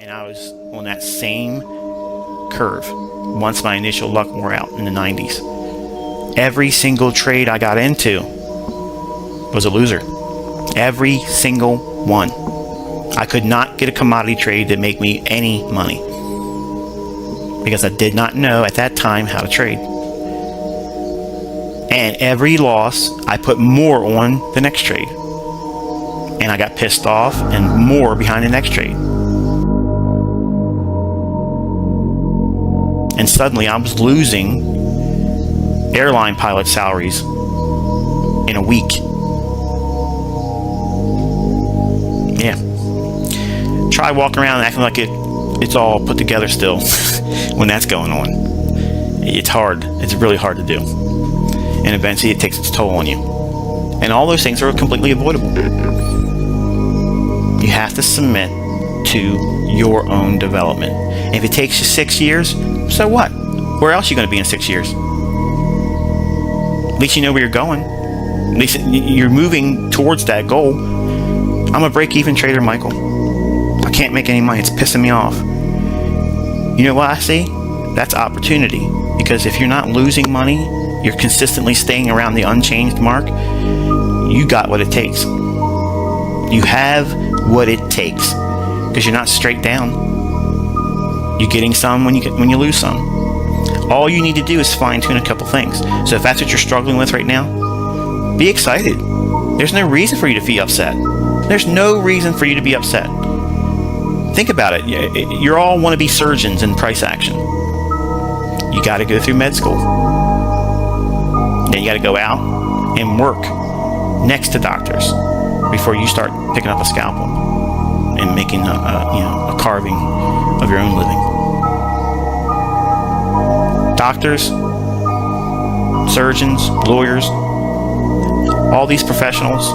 And I was on that same curve once my initial luck wore out in the 90s. Every single trade I got into was a loser. Every single one. I could not get a commodity trade that make me any money because I did not know at that time how to trade. And every loss, I put more on the next trade. And I got pissed off and more behind the next trade. And suddenly I was losing airline pilot salaries in a week. Yeah. Try walking around acting like it's all put together still when that's going on. It's hard. It's really hard to do. And eventually it takes its toll on you. And all those things are completely avoidable. You have to submit to your own development. And if it takes you 6 years, so what? Where else are you going to be in 6 years? At least you know where you're going. At least you're moving towards that goal. I'm a break-even trader, Michael. I can't make any money. It's pissing me off. You know what I see? That's opportunity. Because if you're not losing money, you're consistently staying around the unchanged mark, you got what it takes. You have what it takes. Because you're not straight down. You're getting some when you lose some. All you need to do is fine-tune a couple things. So if that's what you're struggling with right now, be excited. There's no reason for you to be upset. There's no reason for you to be upset. Think about it. You all want to be surgeons in price action. You got to go through med school. Then you got to go out and work next to doctors before you start picking up a scalpel and making a carving of your own living. Doctors, surgeons, lawyers, all these professionals,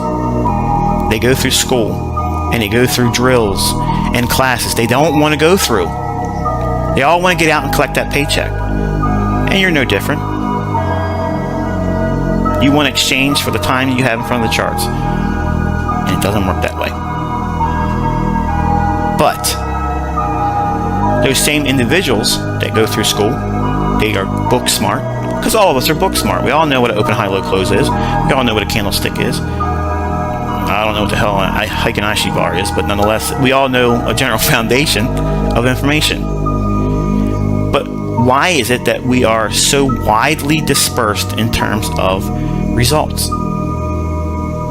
they go through school and they go through drills and classes they don't want to go through. They all want to get out and collect that paycheck. And you're no different. You want exchange for the time you have in front of the charts. And it doesn't work that way. But those same individuals that go through school, they are book smart, because all of us are book smart. We all know what an open high-low close is. We all know what a candlestick is. I don't know what the hell a Heiken Ashi bar is, but nonetheless, we all know a general foundation of information. But why is it that we are so widely dispersed in terms of results?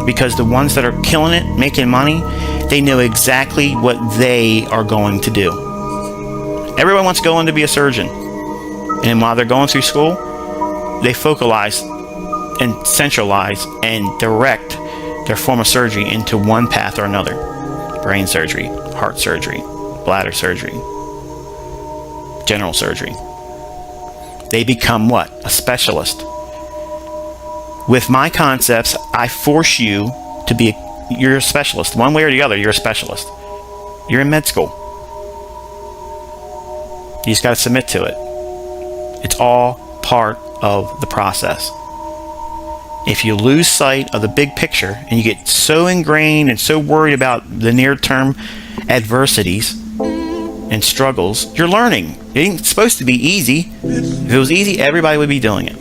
Because the ones that are killing it, making money, they know exactly what they are going to do. Everyone wants to go in to be a surgeon. And while they're going through school, they focalize and centralize and direct their form of surgery into one path or another. Brain surgery, heart surgery, bladder surgery, general surgery. They become what? A specialist. With my concepts, I force you to be you're a specialist. One way or the other, you're a specialist. You're in med school. You just got to submit to it. It's all part of the process. If you lose sight of the big picture and you get so ingrained and so worried about the near-term adversities and struggles, you're learning. It ain't supposed to be easy. If it was easy, everybody would be doing it.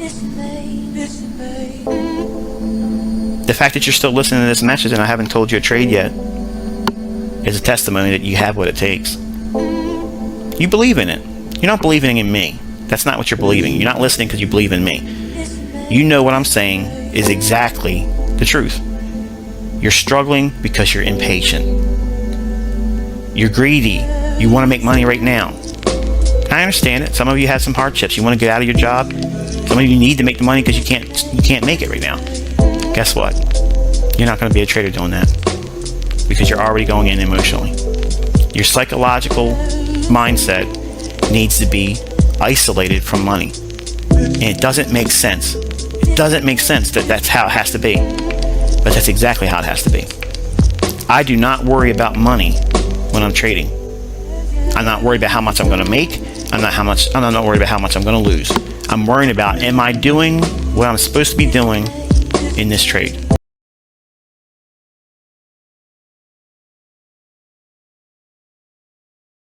The fact that you're still listening to this message and I haven't told you a trade yet is a testimony that you have what it takes. You believe in it. You're not believing in me. That's not what you're believing. You're not listening because you believe in me. You know what I'm saying is exactly the truth. You're struggling because you're impatient. You're greedy. You want to make money right now. I understand it. Some of you have some hardships. You want to get out of your job. Some of you need to make the money because you can't make it right now. Guess what? You're not going to be a trader doing that because you're already going in emotionally. Your psychological mindset needs to be isolated from money. And it doesn't make sense. It doesn't make sense that that's how it has to be. But that's exactly how it has to be. I do not worry about money when I'm trading. I'm not worried about how much I'm going to make. I'm not worried about how much I'm going to lose. I'm worrying about, am I doing what I'm supposed to be doing in this trade?